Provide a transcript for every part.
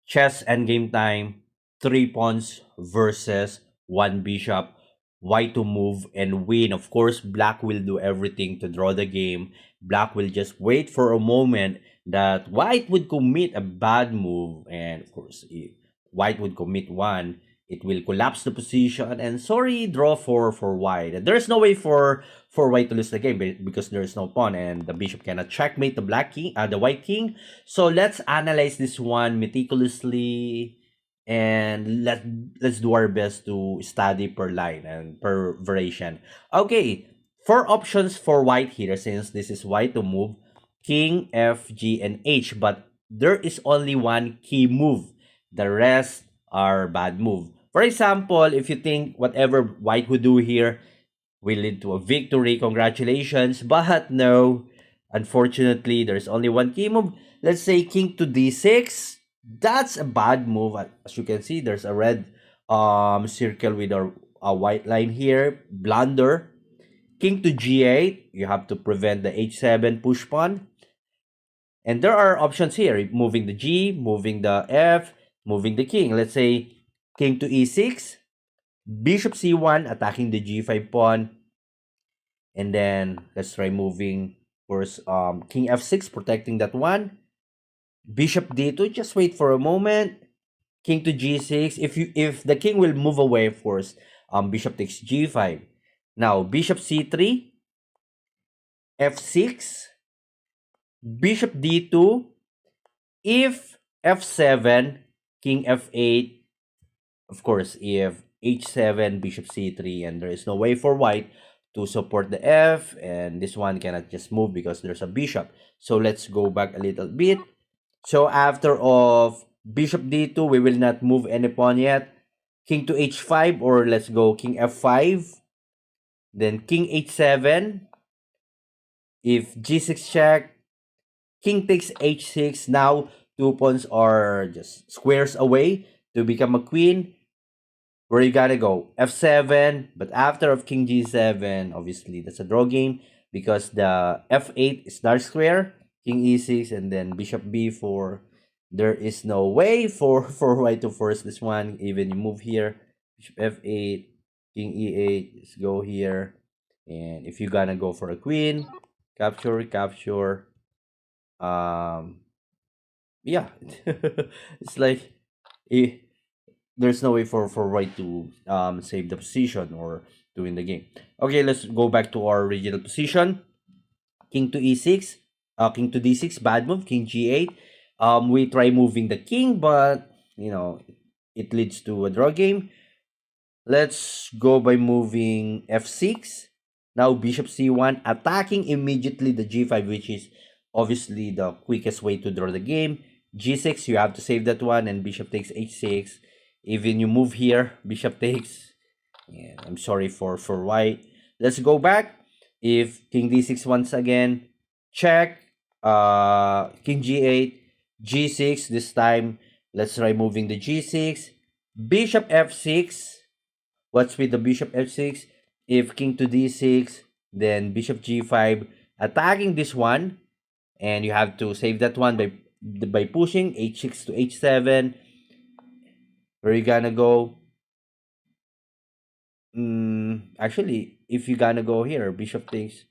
Chess endgame time, 3 pawns versus 1 bishop. White to move and win. Of course, black will do everything to draw the game. Black will just wait for a moment that white would commit a bad move. And of course, if white would commit one, it will collapse the position. And sorry, draw for white. There's no way for white to lose the game because there is no pawn and the bishop cannot checkmate the black king, the white king. So let's analyze this one meticulously and let's do our best to study per line and per variation. Okay, four options for white here since this is white to move king, f, g, and h, but there is only one key move. The rest are bad move. For example, if you think whatever white would do here will lead to a victory. Congratulations. But no, unfortunately, there's only one key move. Let's say king to d6. That's a bad move. As you can see, there's a red circle with a white line here. Blunder. King to g8. You have to prevent the h7 push pawn. And there are options here. Moving the g, moving the f, moving the king. Let's say king to e6. Bishop c1 attacking the g5 pawn. And then let's try moving first king f6 protecting that one. Bishop d2, just wait for a moment. King to g6. If the king will move away, of course, bishop takes g5. Now bishop c3, f6, bishop d2. If f7, king f8, of course, if h7, bishop c3, and there is no way for white to support the f, and this one cannot just move because there's a bishop. So let's go back a little bit. So after of bishop d2, we will not move any pawn yet. King to h5, or let's go king f5. Then king h7. If g6 check, king takes h6. Now 2 pawns are just squares away to become a queen. Where you gotta go? f7, but after of king g7, obviously that's a draw game because the f8 is dark square, king e6, and then bishop b4. There is no way for white to force this one. Even you move here, bishop f8, king e8, let's go here. And if you're gonna go for a queen, capture, capture, um, yeah, it's like eh, there's no way for white to save the position or to win the game. Okay, let's go back to our original position. King to e6, king to d6, bad move. King g8. We try moving the king, but it leads to a draw game. Let's go by moving f6. Now bishop c1, attacking immediately the g5, which is obviously the quickest way to draw the game. G6, you have to save that one, and bishop takes h6. Even you move here, bishop takes. Yeah, I'm sorry for white. Let's go back. If king d6 once again, check. King g8, g6 this time. Let's try moving the g6. Bishop f6. What's with the bishop f6? If king to d6, then bishop g5, attacking this one, and you have to save that one by pushing h6 to h7. Where you gonna go? Actually, if you gonna go here, bishop takes.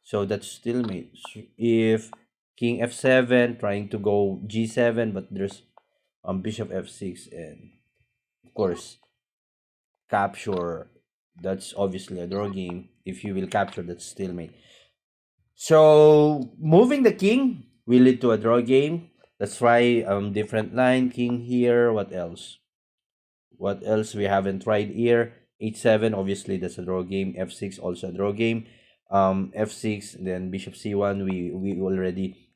So that's still mate. If king f7, trying to go g7, but there's bishop f6, and of course capture. That's obviously a draw game. If you will capture, that's stalemate. So moving the king will lead to a draw game. Let's try different line. King here. What else? What else we haven't tried here? H7, obviously that's a draw game. F6 also a draw game. F6, then bishop c1. We already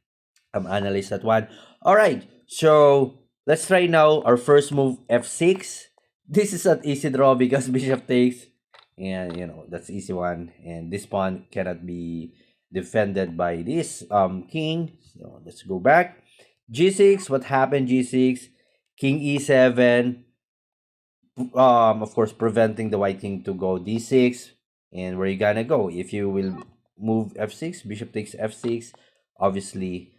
analyzed that one. All right. So let's try now our first move, F6. This is an easy draw because bishop takes, and that's easy one. And this pawn cannot be defended by this king. So let's go back. G6. What happened? G6. King e7. Of course, preventing the white king to go d6. And where you gonna go? If you will move f6, bishop takes f6. Obviously,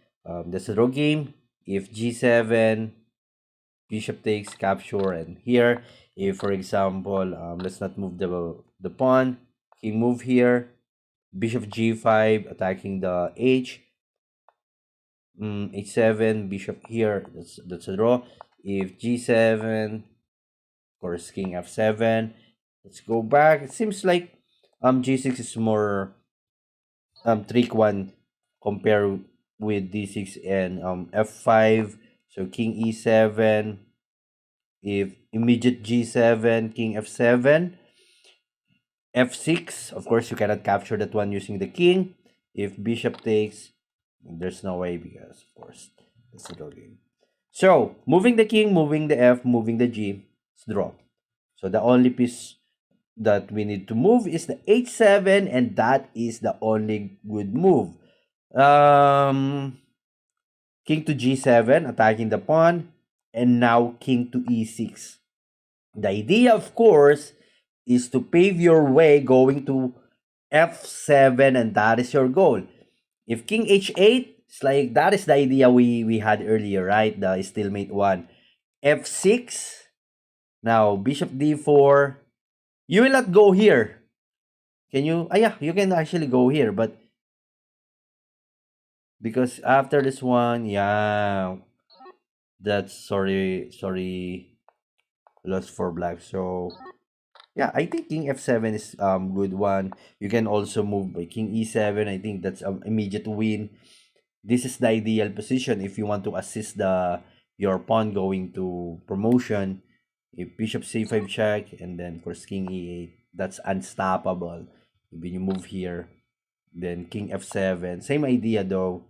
that's a draw game. If g7, bishop takes capture, and here, if for example, let's not move the pawn, king move here, bishop g5 attacking the h7, bishop here, that's a draw. If g7, of course, king f7. Let's go back. It seems like g6 is more trick one compare with d6 and f5. So king e7. If immediate g7, king f7, f6. Of course, you cannot capture that one using the king. If bishop takes, there's no way because, of course, that's the game. So, moving the king, moving the f, moving the g, it's draw. So, the only piece that we need to move is the h7, and that is the only good move. King to g7, attacking the pawn, and now king to e6. The idea, of course, is to pave your way going to f7, and that is your goal. If king h8, it's like that is the idea we had earlier, right? The stalemate one. f6. Now bishop d4. You will not go here. Can you? Ah, yeah, you can actually go here, but because after this one, yeah, that's sorry, lost for black. So yeah, I think king f7 is good one. You can also move by king e7. I think that's an immediate win. This is the ideal position if you want to assist the your pawn going to promotion. If bishop c5 check and then of course king e8, that's unstoppable. When you move here, then king f7, same idea though.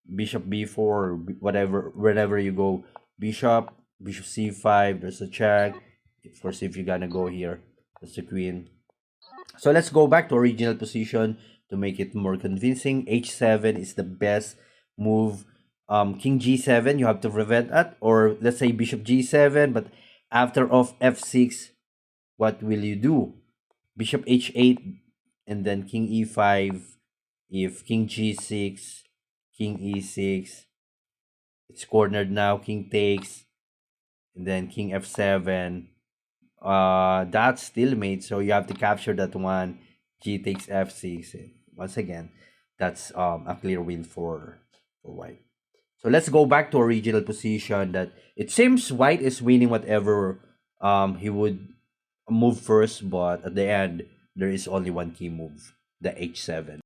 Bishop b4, whatever, wherever you go, bishop c5, there's a check. Of course, if you're gonna go here, that's the queen. So let's go back to original position to make it more convincing. h7 is the best move. King g7, you have to prevent that, or let's say bishop g7, but after of f6, what will you do? Bishop h8, and then king e5. If king g6, king e6, it's cornered now. King takes, and then king f7. That's stalemate, so you have to capture that one. G takes f6. Once again, that's a clear win for white. So let's go back to original position. That it seems white is winning whatever he would move first, but at the end there is only one key move, the h7.